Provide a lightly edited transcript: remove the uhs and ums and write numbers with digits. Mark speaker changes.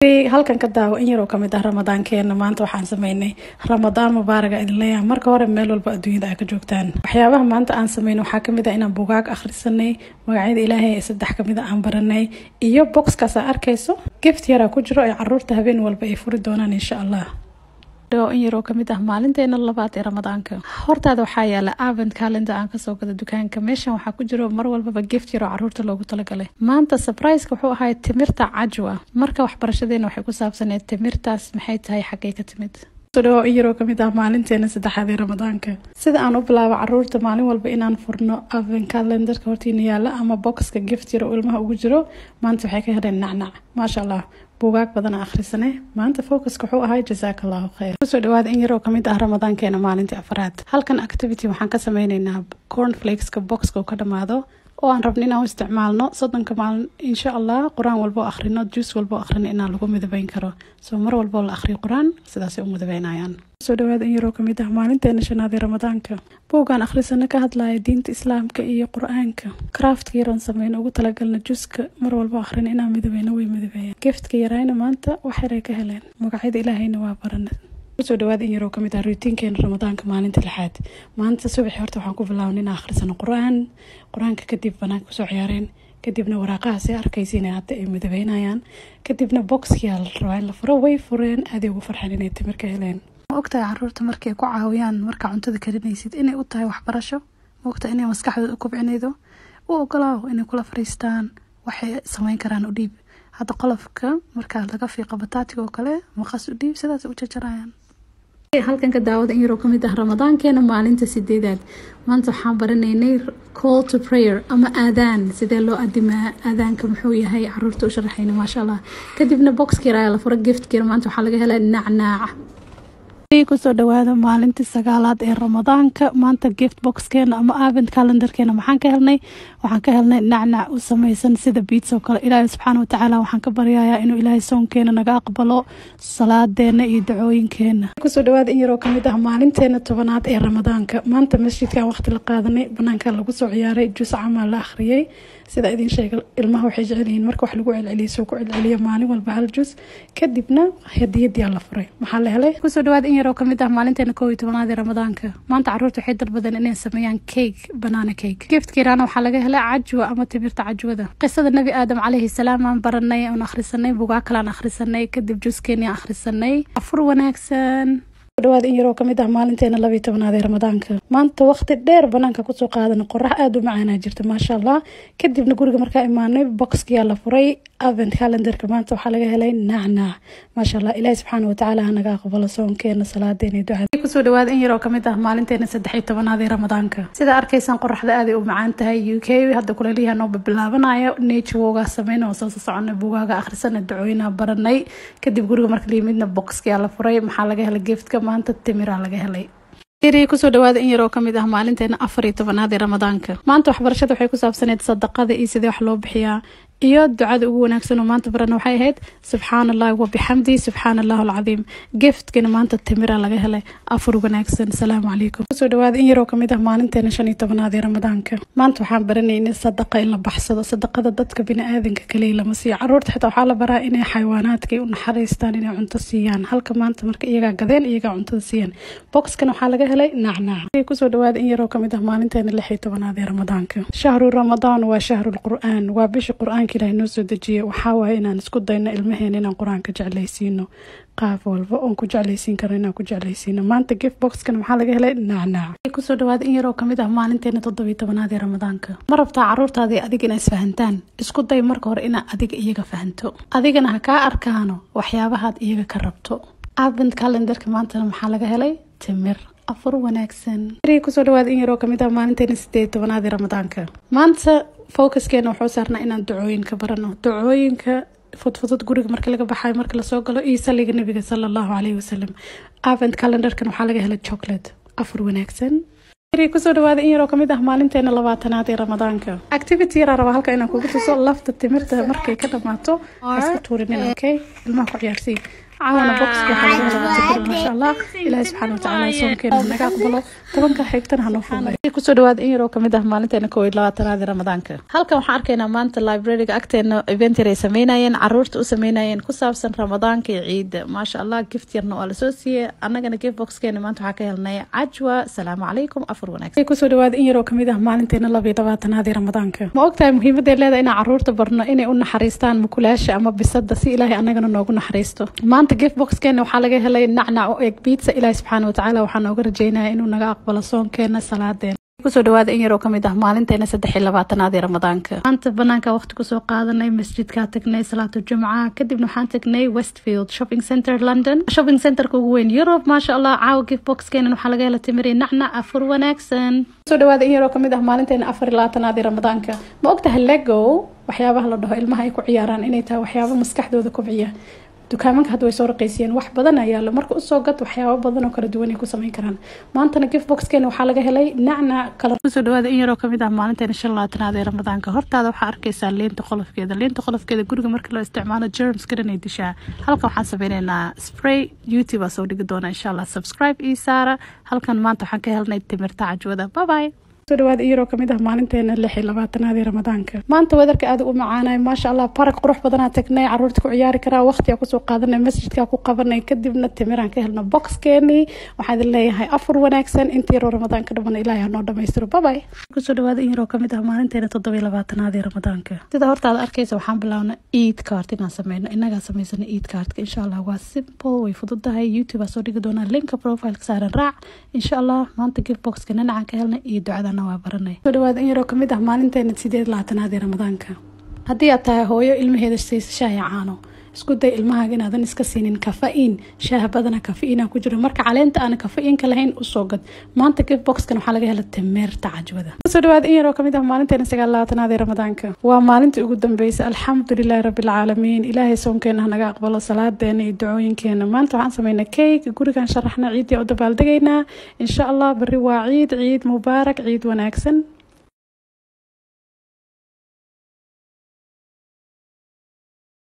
Speaker 1: halkan ka daawo in yar oo kamid ah ramadaankeena maanta waxaan sameynay ramadaan mubaarak idin leeyahay marka hore meel walba adduunyada ay ka joogtaan waxyaabaha maanta aan sameeyno waxaa kamid ah inaan buugaag akhrisanay magacyada ilaahay ee saddex kamid ah aan baranay iyo boxkaas aad arkayso gift yar ku jiro ay caruurta habeen walba ay furi doonaan insha Allah in yar oo kamid ah maalinteena labaad ee ramadaanka hortaada waxaa yaala advent calendar aan kasoo gado dukaanka meeshan waxaa ku jiro mar walbaba gift yar oo caruurta loogu talagalay maanta surprise-ka wuxuu ahaa timirta cajwa marka waxbarashadeena waxay ku saabsaneed timirtaas maxay tahay xagee ka timid in yar oo kamid ah maalinteena saddexaad ee ramadaanka sida aan u bilaabo caruurta maalin walba inaan furno advent calendarka hortiina yaala ama boxka gift yar oo ilmaha ugu jiro maanta waxay ka heleen nacnac maasha Allah buugaag badan akhrisanay maanta focus-ka wuxuu ahaa jazakallahu khayr soo dhawaada in yar oo kamid ah ramadaankeena maalintii afraad halkan activity waxaan ka sameynaynaa cornflakes-ka box-ka ka dhamaado oo aan rabno inaan isticmaalno 30 maalin insha Allah quraan walba akhrino juice walba akhrino inaan lagu midabeyn karo soo mar walba la akhriyo quraan sidaas ay u midabeynayaan soo dhawaada in yar oo kamid ah maalinteena shanaad ee ramadaanka buugaan akhrisana ka hadlaya diinta islaamka iyo quraanka craft yaran sameeyno ugu talagalna juice-ka mar walba akhrino inaan midabeyno way midabeeyaan gift-ka yarayna maanta wax yar ay ka heleen magacyada ilaahayna waa baranay soo dhawaada in yar oo kamid ah routine-keena ramadaanka maalinta lixaad maanta subax horta waxaan ku bilaabnay inaan akhrisano quraanka kadib banaanka ku soo ciyaareen kadibna waraaqaha si arkaysiin hadda ay midabeynayaan kadibna box-ka la rabaa in la furo way fureen aad ugu farxan inay timir ka heleen ogtahay caruurta markay ku caawiyaan marka cuntada karinaysid inay u tahay waxbarasho ogtahay inay maskaxdooda u kobcinaydo u ogolaaw inay kula fariistaan waxay sameyn karaan u dhiib hadda qolofka marka laga fiiqo bataatiga oo kale maqas u dhiib sidaas u jarjarayaan halkan ka daawada in yar oo kamid ah ramadaankeena maalinta 8aad maanta waxaan baranaynay call to prayer ama aadaan sidee loo adimaa aadaanka muxuu yahay caruurta u sharaxayna maasha Allah kadibna box-ka la furo gift-ka maanta waxaa laga helay nacnaac ku soo dhawaada maalintii 9aad ee ramadaanka maanta gift box-keena ama advent calendar-keena waxaan ka helnay nacnaac u samaysan sida pizza oo kale Ilaahay subxaanahu wa ta'aala waxaan ka baryayaa inuu Ilaahay soonkeena naga aqbalo salaadeena iyo ducooyinkeena ku soo dhawaada in yar oo kamid ah maalinteena 10aad ee ramadaanka maanta masjidka waqti la qaadanay banaanka lagu soo ciyaaray juz camal la akhriyay sida idin sheegay ilmaha waxay jecel yihiin marka wax lagu celceliyo ku celceliyo maalin walba hal juz kadibna hadiyad la furay maxaa la helay ku soo dhawaada in yar oo kamid ah maalinteena 11aad ee ramadaanka maanta caruurta waxay dalbadeen inay sameeyaan cake banana cake gift-kiirana waxaa laga helay cajwa ama timirta cajwada qisada nabi aadam calayhi salaam aan baranay oo akhrisanay buugaag kale aan akhrisanay kadib juice-keena akhrisanay afur wanaagsan dhawaad in yar oo kamid ah maalinteena 12aad ee ramadaanka maanta waqti dheer banaanka ku soo qaadan qorax aad u macaan jirta maasha Allah kadibna guriga markaa imaanay box-ka la furay advent calendar-ka maanta waxaa laga helay nacnaac maasha Allah Ilaahay subxaanahu wa ta'aala naga aqbalo soonkeena salaadeena iyo ducada ku soo dhawaad in yar oo kamid ah maalinteena 13aad ee ramadaanka sida arkaysan qoraxda aad u macaan tahay UK hadda kuleeliyaha noo bilaabanayo nature-ga sameeyno soo soconay buugaaga akhrisanay ducooyina baranay kadib guriga markii la yimidna box-ka la furay maxaa laga helay gift-ka maanta timira laga helay ku soo dhawaada in yar oo kamid ah maalinteena 14aad ee ramadaanka maanta waxbarashada waxay ku saabsaneed sadaqada iyo sidee wax loo bixiyaa iyo ducada ugu wanaagsan oo maanta barana waxay ahayd subhanallahi wa bihamdi subhanallahi alazim gift-kana maanta timira laga helay afur wanaagsan salaamu calaykum soo dhawaada in yar oo kamid ah maalinteena 15aad ee ramadaanka maanta waxaan baranaynay sadaqa in la baxsado sadaqada dadka bini'aadanka kale lama siiyo caruurta xitaa waxaa la baraa inay xayawaanaadka u naxariistaan inay cunto siiyaan halka maanta marka iyaga gadeen iyaga cuntada siiyaan box-kana waxaa laga helay nacnaac ku soo dhawaada in yar oo kamid ah maalinteena 16aad ee ramadaanka shahru ramadaan waa shahrul qur'aan waa bishi qur'aan Ilaahay noo soo dejiyay waxa waaye inaan isku dayno ilmaheena inaan quraanka jeclaysiino qaaf walba oo ku jeclaysiin karno inaan ku jeclaysiino maanta gift box-kan waxaa laga helay nacnaac ku soo dhawaada in yar oo kamid ah maalinteena 17aad ee ramadaanka ma rabtaa caruurtaada adiga inay isfahantaan isku day marka hore inaa adiga iyaga fahanto adigana ha ka arkaano waxyaabaha iyaga ka rabto advent calendar-ka maanta maxaa laga helay timir afur wanaagsan ku soo dhawaada in yar oo kamid ah maalinteena 18aad ee ramadaanka maanta focus-keena wuxuu saarnaa inaan ducooyinka barano ducooyinka fudfudud guriga marka laga baxay marka la soo galo iyo saliga nabiga sallallahu alayhi wasallam advent calendar-kan waxaa laga helay chocolate afur wanaagsan ku soo dhawaada in yar oo kamid ah maalinteena 20aad ee ramadaanka activity yar raba halka inaan kugu tuso lafta timirta markay ka dhamaato iska tuurin okay ilmaha ku ciyaarsi عاونا بوكس ما شاء الله إلهي سبحانه وتعالى صومكينا naga aqbalo tobanka xigtana hanu fuuday ku soo dhawaad in yar oo kamid ah maalinteena 21 Ramadaanka halkan waxaan arkaynaa maanta library-ga agteena event yar ay sameynayeen caruurta u sameynayeen ku saabsan Ramadaanka iyo Ciid ma sha Allah gift yarna oo la soo siiyay annagana gift box-keena maanta waxa ka helnay Ajwa salaamu calaykum afur wanaagsan ku soo dhawaad in yar oo kamid ah maalinteena 22 Ramadaanka ma ogtahay muhiimadda ay leedahay in caruurta barno inay u naxariistaan mukulaasha ama bisada si Ilaahay annagana noogu naxariisto maanta gift box-keena waxa laga helay nacnac oo egg pizza Ilaahay subhanahu wa ta'ala waxaan uga rajaynayaa inuu naga aqbalo soonkeena salaadeen ku soo dhawaad in yar oo kamid ah maalinteena 23 Ramadaanka maanta banaanka waqti ku soo qaadanay masjidka tagnay salaatu jumca kadibna waxaan tagnay Westfield Shopping Center London shopping center ku weyn Europe ma sha Allah caawa gift box-keena waxa laga helay timir nacnac afur wanaagsan soo dhawaad in yar oo kamid ah maalinteena 24 Ramadaanka ma ogtahay Lego waxyaabaha la dhaho ilmaha ay ku ciyaaraan inay tahay waxyaabo maskaxdooda kobciya dukaamanka hadda way soo raqiisiyeen wax badan ayaa la marka u soo gad waxyaabo badan oo kala duwan ay ku sameyn karaan maantana gift box-keena waxa laga helay nacnac kala soo dhawaada in yar oo kamid ah maalinteena 25 Ramadaanka hortaada waxa arkaysaa leenta qolofkeeda guriga marka loo isticmaalo germs kadan ay dishaa halka waxaan sameynaynaa spray YouTube soo dhigi doona insha Allah subscribe ii saara halkan maanta waxaan ka helnay timirta Ajwada bye bye soo dhawaad in yar oo kamid ah maalinteena 26 Ramadaanka maanta wadarka aad u macaanay ma sha Allah park qurux badan aad tagnay caruurta ku ciyaari karaa waqti ku soo qaadanay masjidka ku qabanay kadibna timiraan ka helna box-keeni waxaad leeyahay afur wanaagsan intii Ramadaanka dhamaan Ilaahay ha noo dhameystiro bye bye ku soo dhawaad in yar oo kamid ah maalinteena 27 Ramadaanka sida hortaada arkaysa waxaan bilawnaa Eid card inaan sameeyno inaga sameysana Eid card insha Allah waa simple way fududahay YouTube soo dhigi doona link profile-ka saaran raac insha Allah maanta gift box-keena nacaan ka helna iyo ducada waa baranay soo dhawaad in yar oo kamid ah maalinteena 28 Ramadaanka haddii aad tahay hooyo ilmaheeda siisa shaah caano isku day ilmahaaga inaadan iska siinin kafein shaah badana kafein ku jiro marka caleenta aan kafein ka lahayn u soo gad maanta gift box-kan waxa laga helay timirta Ajwada soo dhawaad in yar oo kamid ah maalinteena 29 Ramadaanka waa maalintii ugu dambeysay alxamdulillaah rabbil caalamiin Ilaahay soonkeena naga aqbalo salaadeena iyo ducooyinkeena maanta waxaan sameynaa cake gurigan sharaxna ciid u dabaaldegayna insha Allah bari waa ciid mubaarak ciid wanaagsan